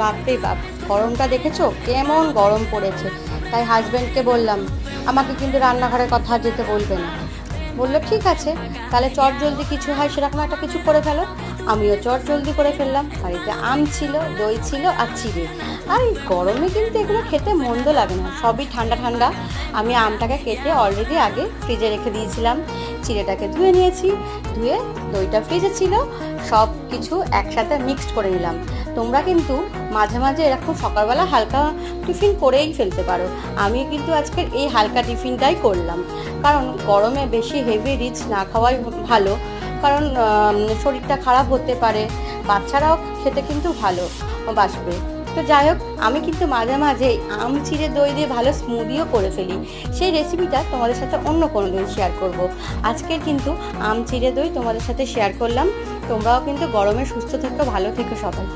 বাপরে বাপ, গরমটা দেখেছো কেমন গরম পড়েছে। তাই হাজব্যান্ডকে বললাম আমাকে কিন্তু রান্নাঘরের কথা যেতে বলবে না। বললো ঠিক আছে, তাহলে চট জলদি কিছু হয় সেরকম একটা কিছু করে ফেলো। আমিও চট জলদি করে ফেললাম। বাড়িতে আম ছিল, দই ছিল আর চিড়ে। আর এই গরমে কিন্তু এগুলো খেতে মন্দ লাগে না, সবই ঠান্ডা ঠান্ডা। আমি আমটাকে কেটে অলরেডি আগে ফ্রিজে রেখে দিয়েছিলাম, চিড়েটাকে ধুয়ে নিয়েছি, ধুয়ে দইটা ফ্রিজে ছিল, সব কিছু একসাথে মিক্সড করে নিলাম। তোমরা কিন্তু মাঝে মাঝে এরকম সকালবেলা হালকা টিফিন করেই ফেলতে পারো। আমি কিন্তু আজকের এই হালকা টিফিনটাই করলাম, কারণ গরমে বেশি হেভি রিচ না খাওয়াই ভালো, কারণ শরীরটা খারাপ হতে পারে, বাচ্চারাও খেতে কিন্তু ভালো বাসবে। তো যাই হোক, আমি কিন্তু মাঝে মাঝে আম চিড়ে দই দিয়ে ভালো স্মুদিও করে ফেলি। সেই রেসিপিটা তোমাদের সাথে অন্য কোনো দিন শেয়ার করব। আজকের কিন্তু আম চিড়ে দই তোমাদের সাথে শেয়ার করলাম। তোমরাও কিন্তু গরমে সুস্থ থেকো, ভালো থেকো সবাই।